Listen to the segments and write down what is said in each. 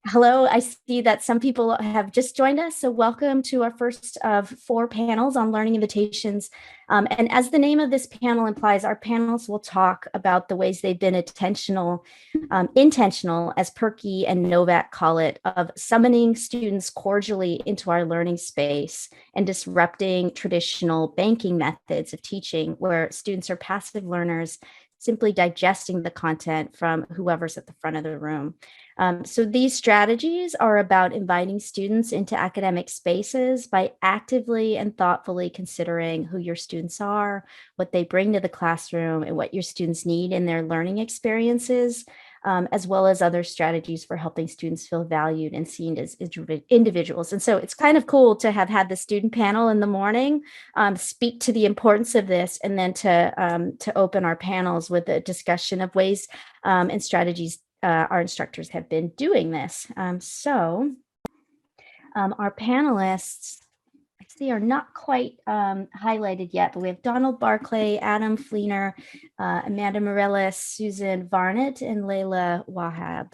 Hello, I see that some people have just joined us. So welcome to our first of four panels on learning invitations. And as the name of this panel implies, our panels will talk about the ways they've been intentional, as Perky and Novak call it, of summoning students cordially into our learning space and disrupting traditional banking methods of teaching, where students are passive learners, simply digesting the content from whoever's at the front of the room. So these strategies are about inviting students into academic spaces by actively and thoughtfully considering who your students are, what they bring to the classroom, and what your students need in their learning experiences, as well as other strategies for helping students feel valued and seen as individuals. And so it's kind of cool to have had the student panel in the morning speak to the importance of this, and then to open our panels with a discussion of ways and strategies our instructors have been doing this. Our panelists, I see, are not quite highlighted yet, but we have Donald Barclay, Adam Fleener, Amanda Morellis, Susan Varnett, and Layla Wahab.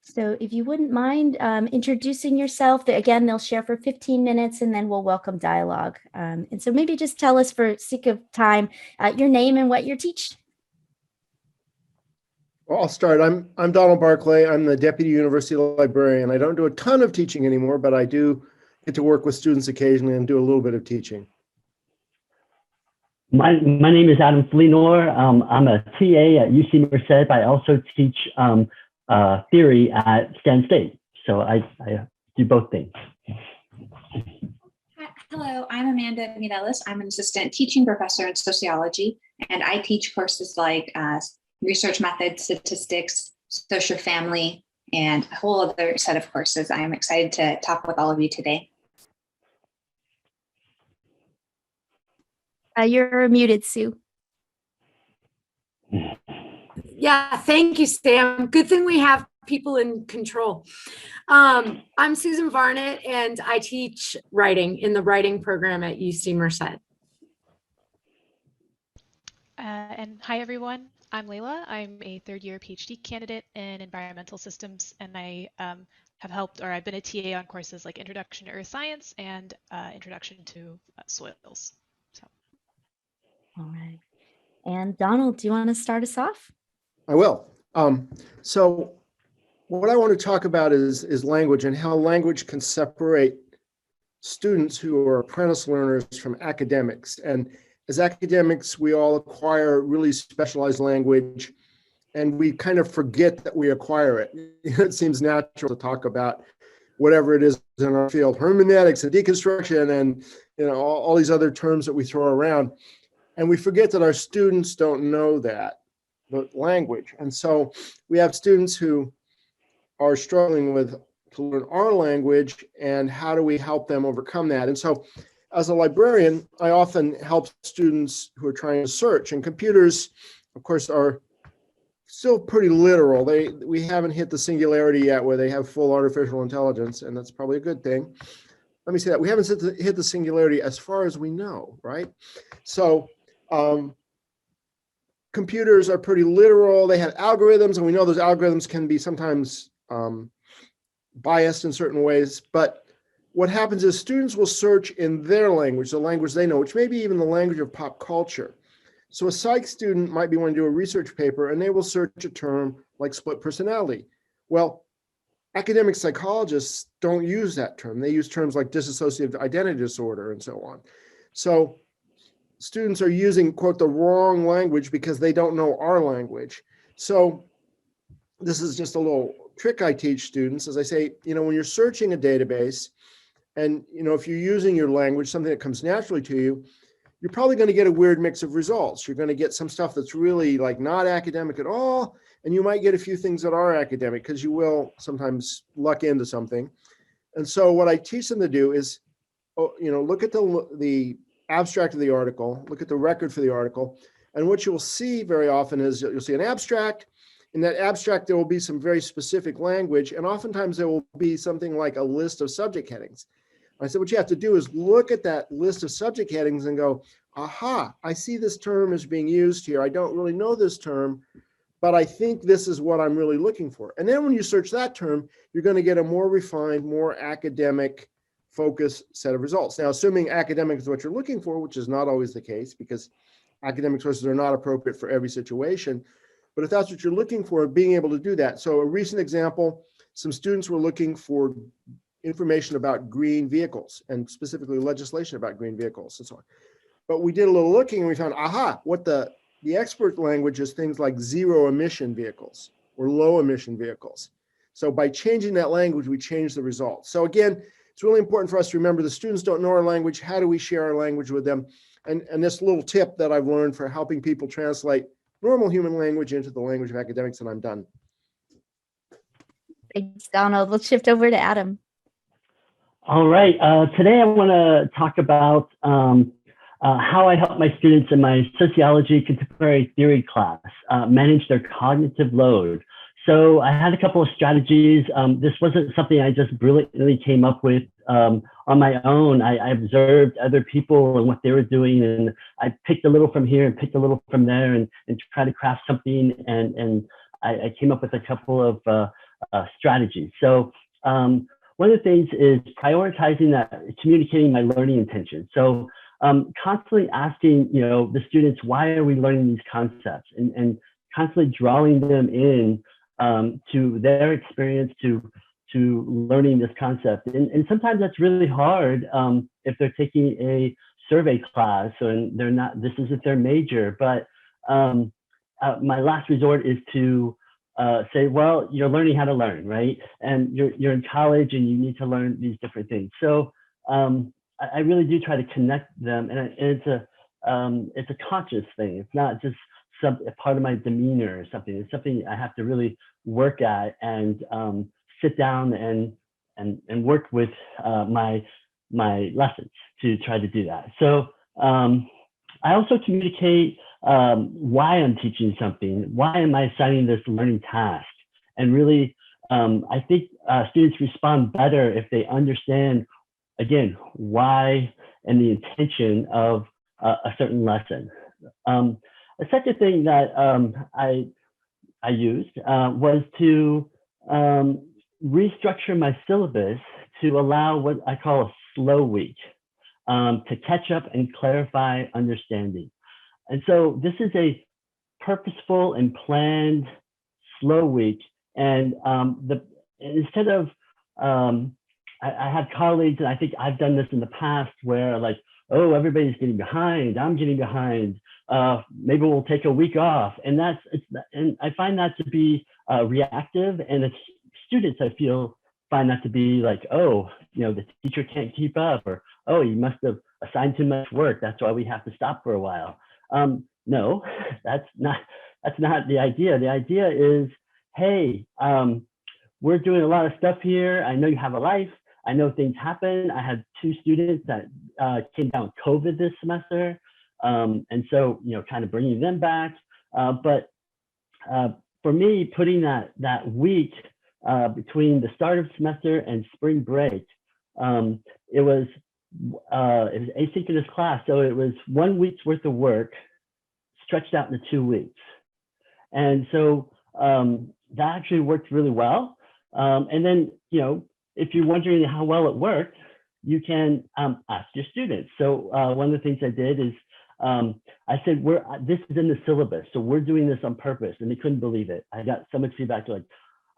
So if you wouldn't mind introducing yourself, again, they'll share for 15 minutes and then we'll welcome dialogue. And so maybe just tell us, for sake of time, your name and what you're teaching. Well, I'll start. I'm Donald Barclay. I'm the Deputy University Librarian. I don't do a ton of teaching anymore, but I do get to work with students occasionally and do a little bit of teaching. My name is Adam Fleenor. I'm a TA at UC Merced. I also teach theory at Stan State. So I do both things. Hello, I'm Amanda Mireles. I'm an assistant teaching professor in sociology, and I teach courses like research methods, statistics, social family, and a whole other set of courses. I am excited to talk with all of you today. You're muted, Sue. Yeah, thank you, Sam. Good thing we have people in control. I'm Susan Varnett, and I teach writing in the writing program at UC Merced. And hi, everyone. I'm Layla. I'm a third-year PhD candidate in environmental systems, and I I've been a TA on courses like Introduction to Earth Science and Introduction to Soils. So. All right. And Donald, do you want to start us off? I will. So what I want to talk about is language and how language can separate students who are apprentice learners from academics. And as academics, we all acquire really specialized language, and we kind of forget that we acquire it. It seems natural to talk about whatever it is in our field, hermeneutics and deconstruction, and all these other terms that we throw around, and we forget that our students don't know that, the language. And so we have students who are struggling to learn our language, and how do we help them overcome that? And so as a librarian, I often help students who are trying to search, and computers, of course, are still pretty literal. We haven't hit the singularity yet where they have full artificial intelligence, and that's probably a good thing. Let me say that. We haven't hit the singularity as far as we know, right? So computers are pretty literal. They have algorithms, and we know those algorithms can be sometimes biased in certain ways, but what happens is students will search in their language, the language they know, which may be even the language of pop culture. So a psych student might be wanting to do a research paper, and they will search a term like split personality. Well, academic psychologists don't use that term. They use terms like dissociative identity disorder and so on. So students are using, quote, the wrong language because they don't know our language. So this is just a little trick I teach students. As I say, when you're searching a database, and if you're using your language, something that comes naturally to you, you're probably going to get a weird mix of results. You're going to get some stuff that's really like not academic at all, and you might get a few things that are academic, because you will sometimes luck into something. And so what I teach them to do is, look at the abstract of the article, look at the record for the article, and what you'll see very often is you'll see an abstract. In that abstract, there will be some very specific language, and oftentimes there will be something like a list of subject headings. I said, what you have to do is look at that list of subject headings and go, aha, I see this term is being used here. I don't really know this term, but I think this is what I'm really looking for. And then when you search that term, you're going to get a more refined, more academic focused set of results. Now, assuming academic is what you're looking for, which is not always the case because academic sources are not appropriate for every situation. But if that's what you're looking for, being able to do that. So a recent example, some students were looking for information about green vehicles and specifically legislation about green vehicles and so on. But we did a little looking and we found, what the expert language is things like zero emission vehicles or low emission vehicles. So by changing that language, we change the results. So again, it's really important for us to remember the students don't know our language. How do we share our language with them? And this little tip that I've learned for helping people translate normal human language into the language of academics, and I'm done. Thanks, Donald. We'll shift over to Adam. All right. Today I want to talk about how I help my students in my sociology contemporary theory class manage their cognitive load. So I had a couple of strategies. This wasn't something I just brilliantly came up with on my own. I observed other people and what they were doing, and I picked a little from here and picked a little from there and tried to craft something. And I came up with a couple of strategies. So one of the things is prioritizing that, communicating my learning intention. So constantly asking, the students, why are we learning these concepts, and constantly drawing them in to their experience, to learning this concept. And sometimes that's really hard if they're taking a survey class and they're not, this isn't their major. But my last resort is to say, well, you're learning how to learn, right? And you're in college and you need to learn these different things. So I really do try to connect them, and it's a conscious thing. It's not just a part of my demeanor or something. It's something I have to really work at and sit down and work with my lessons to try to do that. So I also communicate why I'm teaching something, why am I assigning this learning task, and really I think students respond better if they understand, again, why and the intention of a certain lesson. A second thing that I used was to restructure my syllabus to allow what I call a slow week to catch up and clarify understanding. And so this is a purposeful and planned slow week. And instead of, I have colleagues, and I think I've done this in the past, where like, oh, everybody's getting behind, I'm getting behind, maybe we'll take a week off. And and I find that to be reactive, and it's students, I feel, find that to be like, oh, the teacher can't keep up, or, oh, you must have assigned too much work, that's why we have to stop for a while. No, that's not the idea. The idea is, hey, we're doing a lot of stuff here. I know you have a life. I know things happen. I had 2 students that came down with COVID this semester. And so, kind of bringing them back. But for me, putting that week between the start of semester and spring break, it was asynchronous class. So it was 1 week's worth of work stretched out into 2 weeks. And so that actually worked really well. And then, if you're wondering how well it worked, you can ask your students. So one of the things I did is I said, this is in the syllabus, so we're doing this on purpose. And they couldn't believe it. I got so much feedback, like,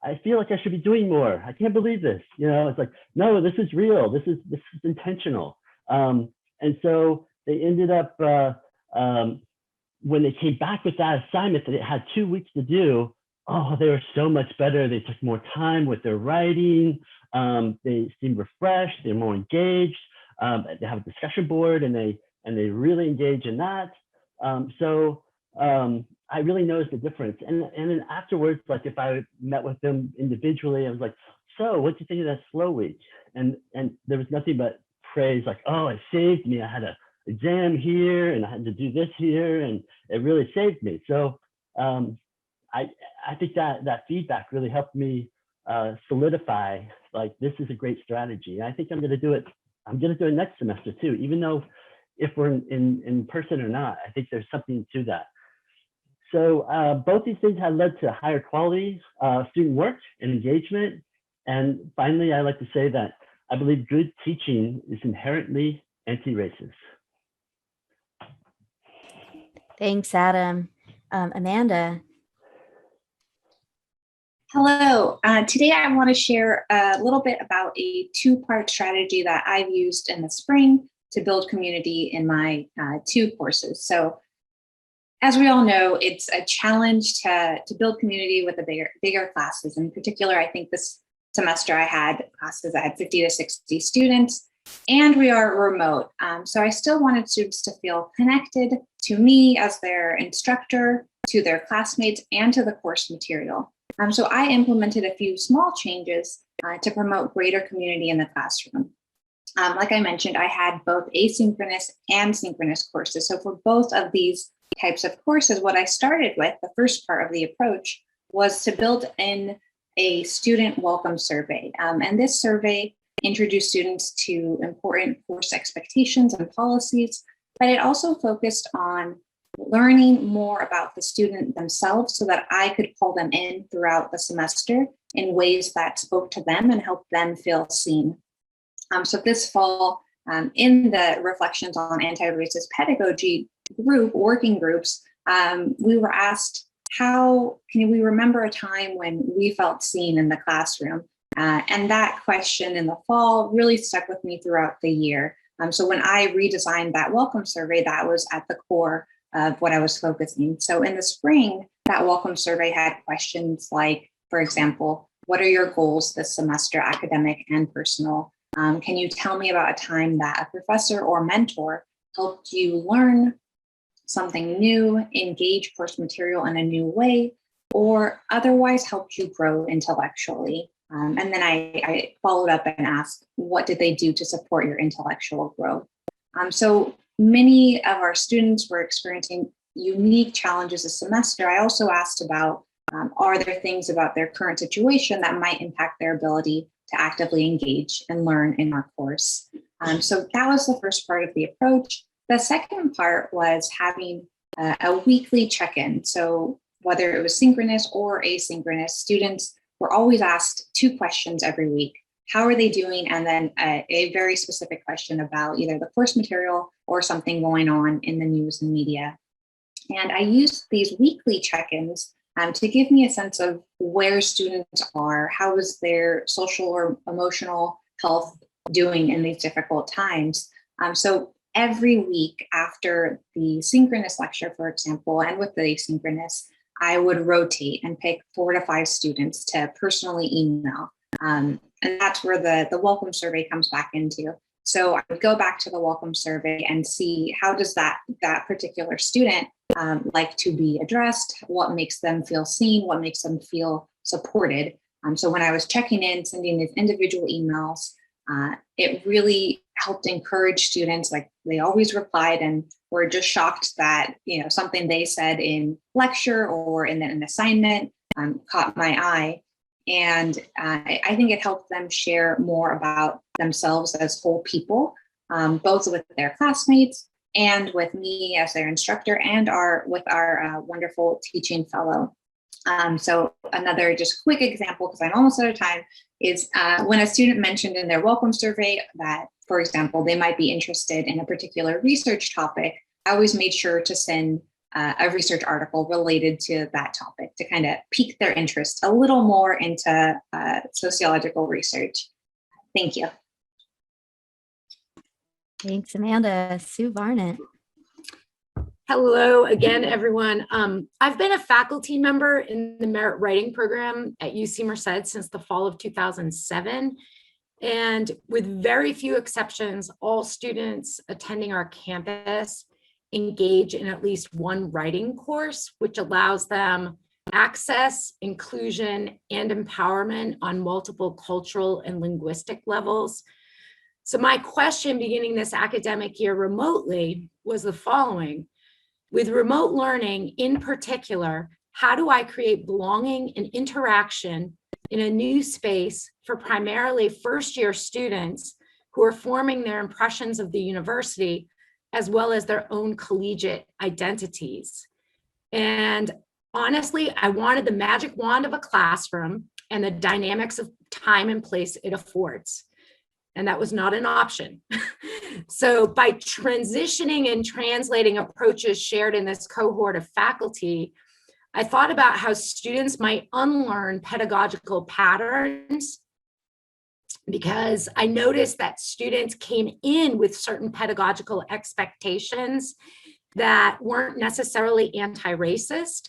I feel like I should be doing more. I can't believe this. It's like, no, this is real. This is intentional. And so they ended up, when they came back with that assignment that it had 2 weeks to do, oh, they were so much better. They took more time with their writing. They seemed refreshed. They're more engaged. They have a discussion board, and they really engage in that. So I really noticed the difference. And then afterwards, like if I met with them individually, I was like, so what do you think of that slow week? And there was nothing but praise, like, oh, it saved me. I had an exam here and I had to do this here, and it really saved me. So I think that feedback really helped me solidify, like, this is a great strategy. And I think I'm going to do it next semester too, even though if we're in person or not, I think there's something to that. So both these things have led to higher quality student work and engagement. And finally, I like to say that I believe good teaching is inherently anti-racist. Thanks, Adam. Amanda. Hello. Today I want to share a little bit about a two-part strategy that I've used in the spring to build community in my 2 courses. So as we all know, it's a challenge to build community with the bigger classes. In particular, I think this semester I had classes that had 50 to 60 students, and we are remote. So I still wanted students to feel connected to me as their instructor, to their classmates, and to the course material. So I implemented a few small changes to promote greater community in the classroom. Like I mentioned, I had both asynchronous and synchronous courses. So for both of these types of courses, what I started with, the first part of the approach, was to build in a student welcome survey. And this survey introduced students to important course expectations and policies, but it also focused on learning more about the student themselves so that I could pull them in throughout the semester in ways that spoke to them and helped them feel seen. So this fall, in the Reflections on Anti-Racist Pedagogy working groups, we were asked, how can we remember a time when we felt seen in the classroom? And that question in the fall really stuck with me throughout the year. So when I redesigned that welcome survey, that was at the core of what I was focusing. So in the spring, that welcome survey had questions like, for example, what are your goals this semester, academic and personal? Can you tell me about a time that a professor or mentor helped you learn something new, engage course material in a new way, or otherwise helped you grow intellectually? And then I followed up and asked, what did they do to support your intellectual growth? So many of our students were experiencing unique challenges this semester. I also asked about, are there things about their current situation that might impact their ability to actively engage and learn in our course? So that was the first part of the approach. The second part was having a weekly check-in. So whether it was synchronous or asynchronous, students were always asked 2 questions every week. How are they doing? And then a very specific question about either the course material or something going on in the news and media. And I used these weekly check-ins to give me a sense of where students are, how is their social or emotional health doing in these difficult times. So every week after the synchronous lecture, for example, and with the asynchronous, I would rotate and pick 4 to 5 students to personally email. And that's where the welcome survey comes back into. So I would go back to the welcome survey and see how does that particular student like to be addressed, what makes them feel seen, what makes them feel supported. So when I was checking in, sending these individual emails, it really helped encourage students. Like they always replied and were just shocked that, you know, something they said in lecture or in an assignment caught my eye. And I think it helped them share more about themselves as whole people, both with their classmates and with me as their instructor and with our wonderful teaching fellow. So another just quick example, because I'm almost out of time, is when a student mentioned in their welcome survey that, for example, they might be interested in a particular research topic, I always made sure to send a research article related to that topic to kind of pique their interest a little more into sociological research. Thank you. Thanks, Amanda. Sue Varnett. Hello again, everyone. I've been a faculty member in the Merit Writing program at UC Merced since the fall of 2007. And with very few exceptions, all students attending our campus engage in at least one writing course, which allows them access, inclusion, and empowerment on multiple cultural and linguistic levels. So my question beginning this academic year remotely was the following. With remote learning in particular, how do I create belonging and interaction in a new space for primarily first-year students who are forming their impressions of the university as well as their own collegiate identities? And honestly, I wanted the magic wand of a classroom and the dynamics of time and place it affords. And that was not an option. So by transitioning and translating approaches shared in this cohort of faculty, I thought about how students might unlearn pedagogical patterns, because I noticed that students came in with certain pedagogical expectations that weren't necessarily anti-racist.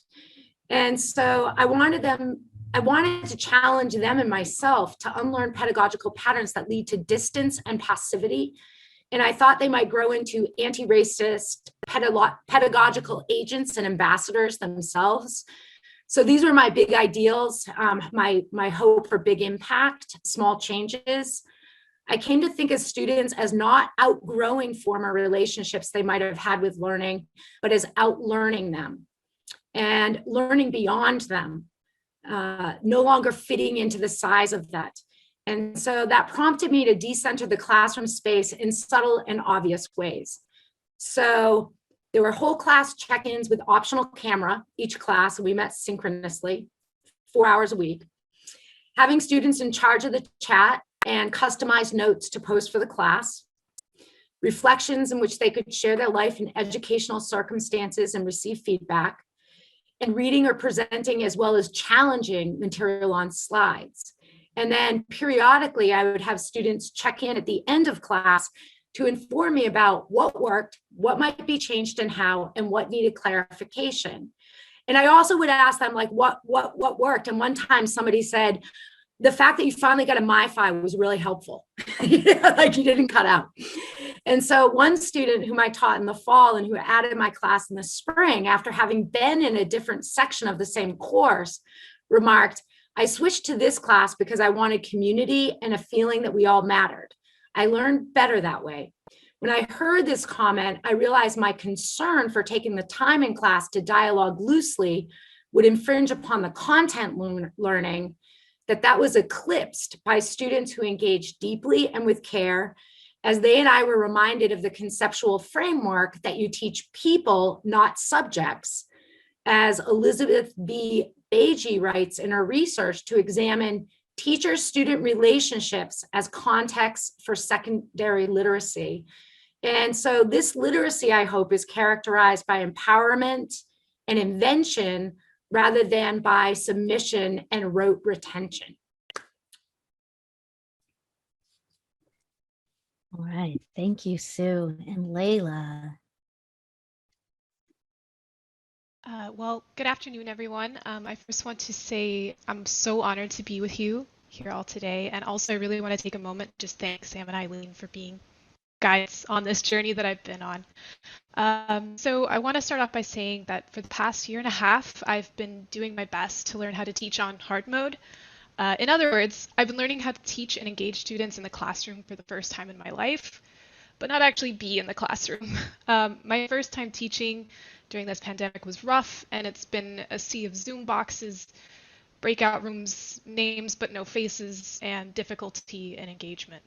And so I wanted to challenge them and myself to unlearn pedagogical patterns that lead to distance and passivity. And I thought they might grow into anti-racist pedagogical agents and ambassadors themselves. So these were my big ideals, my hope for big impact, small changes. I came to think of students as not outgrowing former relationships they might have had with learning, but as outlearning them and learning beyond them, no longer fitting into the size of that. And so that prompted me to decenter the classroom space in subtle and obvious ways. So there were whole class check-ins with optional camera, each class, and we met synchronously, 4 hours a week. Having students in charge of the chat and customized notes to post for the class. Reflections in which they could share their life in educational circumstances and receive feedback. And reading or presenting as well as challenging material on slides. And then periodically, I would have students check in at the end of class to inform me about what worked, what might be changed and how, and what needed clarification. And I also would ask them like, what worked? And one time somebody said, the fact that you finally got a MiFi was really helpful. Like you didn't cut out. And so one student whom I taught in the fall and who added my class in the spring, after having been in a different section of the same course, remarked, I switched to this class because I wanted community and a feeling that we all mattered. I learned better that way. When I heard this comment, I realized my concern for taking the time in class to dialogue loosely would infringe upon the content learning, that was eclipsed by students who engaged deeply and with care, as they and I were reminded of the conceptual framework that you teach people, not subjects, as Elizabeth B. Beige writes in her research to examine teacher-student relationships as context for secondary literacy. And so this literacy, I hope, is characterized by empowerment and invention rather than by submission and rote retention. All right, thank you, Sue. And Layla. Well, good afternoon, everyone. I first want to say I'm so honored to be with you here all today. And also I really want to take a moment to just thank Sam and Eileen for being guides on this journey that I've been on. So I want to start off by saying that for the past year and a half, I've been doing my best to learn how to teach on hard mode. In other words, I've been learning how to teach and engage students in the classroom for the first time in my life, but not actually be in the classroom. My first time teaching during this pandemic was rough, and it's been a sea of Zoom boxes, breakout rooms, names but no faces, and difficulty in engagement.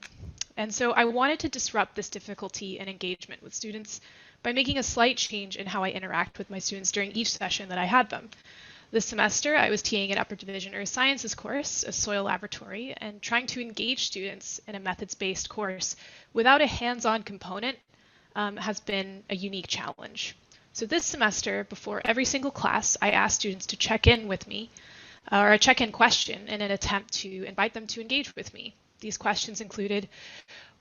And so I wanted to disrupt this difficulty in engagement with students by making a slight change in how I interact with my students during each session that I had them. This semester, I was TAing an upper division Earth Sciences course, a soil laboratory, and trying to engage students in a methods-based course without a hands-on component has been a unique challenge. So this semester, before every single class, I asked students to check in with me, or a check-in question in an attempt to invite them to engage with me. These questions included,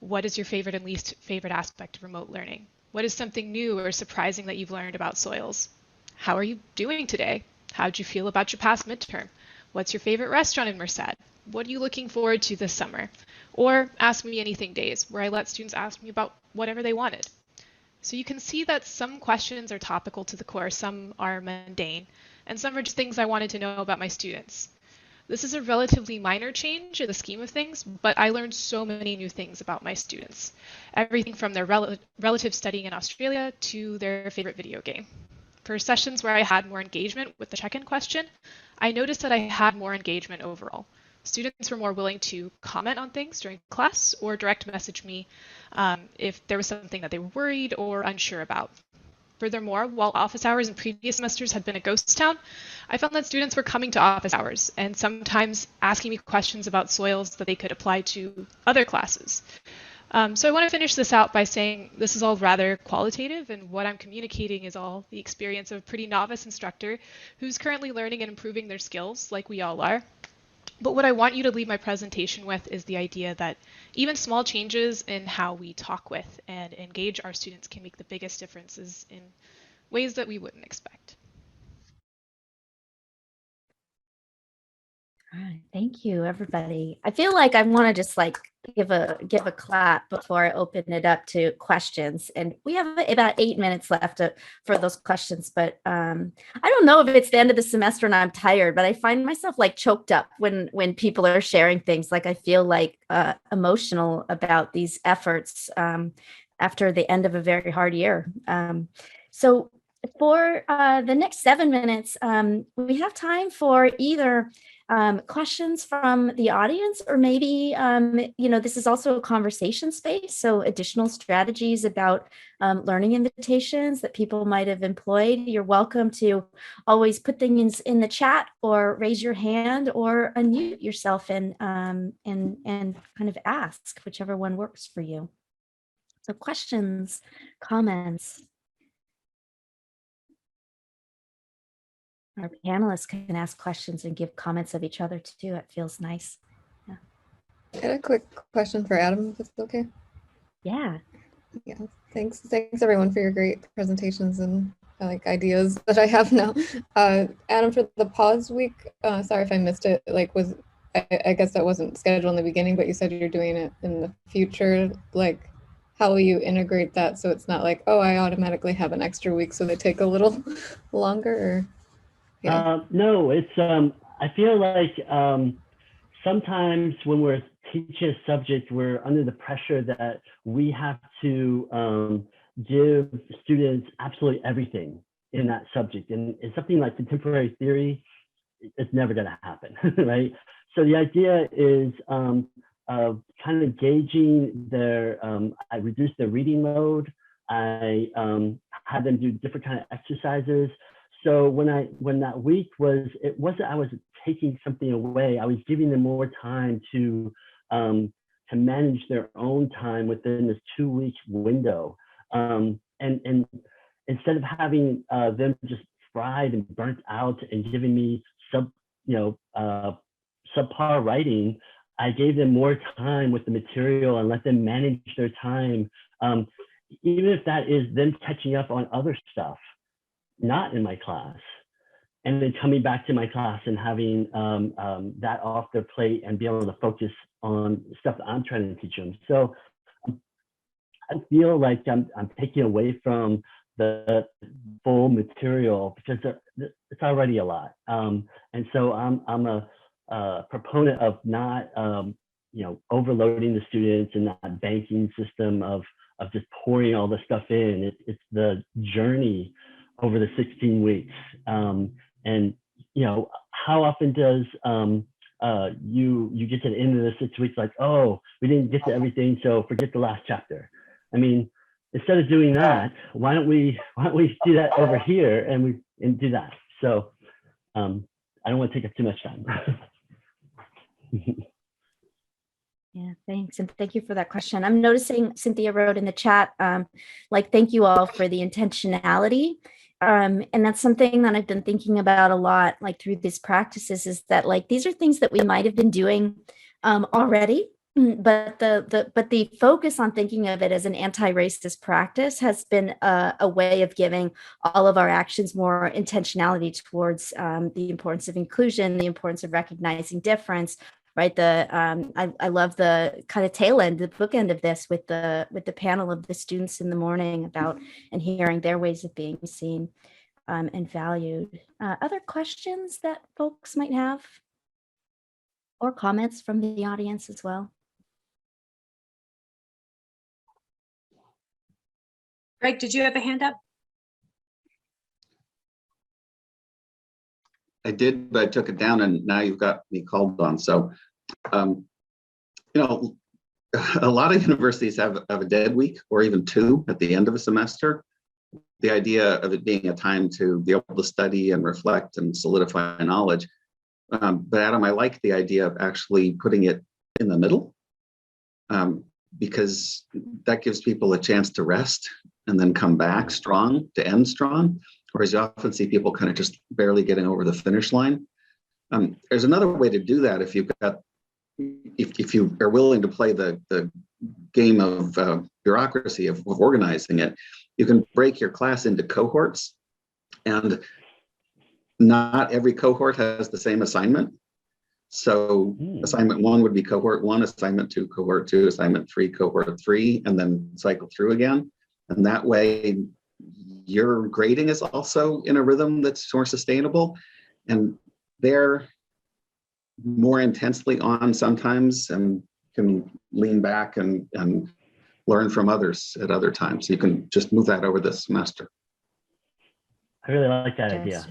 what is your favorite and least favorite aspect of remote learning? What is something new or surprising that you've learned about soils? How are you doing today? How did you feel about your past midterm? What's your favorite restaurant in Merced? What are you looking forward to this summer? Or Ask Me Anything days, where I let students ask me about whatever they wanted. So you can see that some questions are topical to the course, some are mundane, and some are just things I wanted to know about my students. This is a relatively minor change in the scheme of things, but I learned so many new things about my students. Everything from their relative studying in Australia to their favorite video game. For sessions where I had more engagement with the check-in question, I noticed that I had more engagement overall. Students were more willing to comment on things during class or direct message me if there was something that they were worried or unsure about. Furthermore, while office hours in previous semesters had been a ghost town, I found that students were coming to office hours and sometimes asking me questions about soils that they could apply to other classes. So I want to finish this out by saying this is all rather qualitative, and what I'm communicating is all the experience of a pretty novice instructor who's currently learning and improving their skills, like we all are. But what I want you to leave my presentation with is the idea that even small changes in how we talk with and engage our students can make the biggest differences in ways that we wouldn't expect. All right, thank you, everybody. I feel like I want to just like give a clap before I open it up to questions. And we have about 8 minutes left for those questions. But I don't know if it's the end of the semester and I'm tired, but I find myself like choked up when people are sharing things. Like I feel like emotional about these efforts after the end of a very hard year. So for the next 7 minutes, we have time for either questions from the audience, or maybe, this is also a conversation space. So additional strategies about learning invitations that people might have employed. You're welcome to always put things in the chat or raise your hand or unmute yourself and kind of ask, whichever one works for you. So questions, comments. Our panelists can ask questions and give comments of each other too. It feels nice. Yeah. I had a quick question for Adam, if it's okay. Yeah. Yeah. Thanks everyone for your great presentations and like ideas that I have now. Adam, for the pause week, sorry if I missed it. Like, I guess that wasn't scheduled in the beginning, but you said you're doing it in the future. Like, how will you integrate that so it's not like, oh, I automatically have an extra week, so they take a little longer? Or yeah. No, it's, I feel like sometimes when we're teaching a subject, we're under the pressure that we have to give students absolutely everything in that subject. And it's something like contemporary theory, it's never going to happen, right? So the idea is of kind of gauging their, I reduce their reading load. I had them do different kind of exercises. So when that week was, it wasn't I was taking something away. I was giving them more time to manage their own time within this 2-week window. And instead of having them just fried and burnt out and giving me subpar writing, I gave them more time with the material and let them manage their time, even if that is them catching up on other stuff not in my class, and then coming back to my class and having that off their plate and be able to focus on stuff that I'm trying to teach them. So I feel like I'm taking away from the full material because it's already a lot. And so I'm a proponent of not overloading the students and that banking system of just pouring all the stuff in. It's the journey over the 16 weeks. And how often does you get to the end of the 6 weeks like, oh, we didn't get to everything, so forget the last chapter. I mean, instead of doing that, why don't we do that over here and do that? So I don't want to take up too much time. Yeah, thanks. And thank you for that question. I'm noticing Cynthia wrote in the chat, thank you all for the intentionality. And that's something that I've been thinking about a lot, like through these practices, is that like, these are things that we might've been doing already, but the focus on thinking of it as an anti-racist practice has been a way of giving all of our actions more intentionality towards the importance of inclusion, the importance of recognizing difference, right? I love the kind of tail end, the bookend of this with the panel of the students in the morning about and hearing their ways of being seen and valued. Other questions that folks might have, or comments from the audience as well? Greg, did you have a hand up? I did, but I took it down, and now you've got me called on. So, a lot of universities have a dead week or even two at the end of a semester. the idea of it being a time to be able to study and reflect and solidify knowledge. But Adam, I like the idea of actually putting it in the middle, because that gives people a chance to rest and then come back strong to end strong. Whereas you often see people kind of just barely getting over the finish line. There's another way to do that if you've got, if you are willing to play the game of bureaucracy of organizing it. You can break your class into cohorts, and not every cohort has the same assignment. So assignment 1 would be cohort 1, assignment 2, cohort 2, assignment 3, cohort 3, and then cycle through again. And that way your grading is also in a rhythm that's more sustainable, and they're more intensely on sometimes and can lean back and learn from others at other times. You can just move that over this semester. I really like that idea.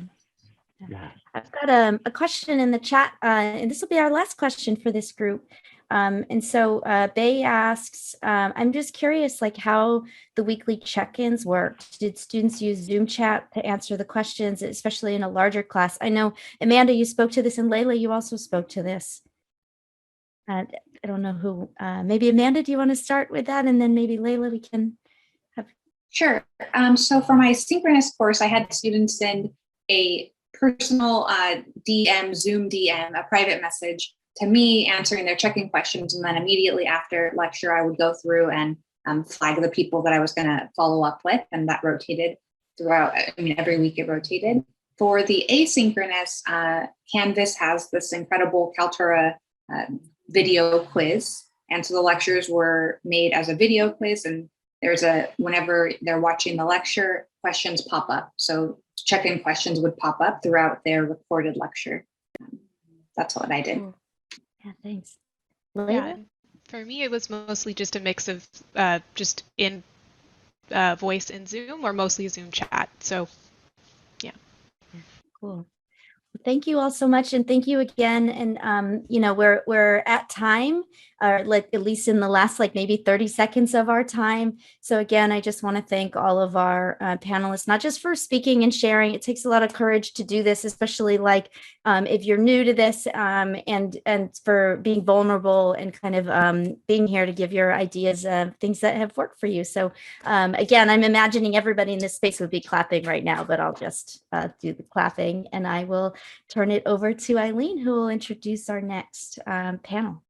Yeah. I've got a question in the chat, and this will be our last question for this group. And so Bay asks, I'm just curious, like how the weekly check-ins worked. Did students use Zoom chat to answer the questions, especially in a larger class? I know, Amanda, you spoke to this, and Layla, you also spoke to this. I don't know who, maybe Amanda, do you want to start with that? And then maybe Layla, we can have. Sure. So for my synchronous course, I had students send a personal DM, Zoom DM, a private message to me answering their check-in questions. And then immediately after lecture, I would go through and flag the people that I was going to follow up with. And that rotated throughout, I mean, every week it rotated. For the asynchronous, Canvas has this incredible Kaltura video quiz. And so the lectures were made as a video quiz, and there's whenever they're watching the lecture, questions pop up. So check-in questions would pop up throughout their recorded lecture. That's what I did. Yeah, thanks. Yeah, for me, it was mostly just a mix of just in voice in Zoom or mostly Zoom chat. So, yeah. Cool. Thank you all so much, and thank you again. And you know, we're at time, or like at least in the last like maybe 30 seconds of our time. So again, I just want to thank all of our panelists, not just for speaking and sharing. It takes a lot of courage to do this, especially like if you're new to this, and for being vulnerable and kind of being here to give your ideas, things that have worked for you. So again, I'm imagining everybody in this space would be clapping right now, but I'll just do the clapping, and I will turn it over to Eileen, who will introduce our next panel.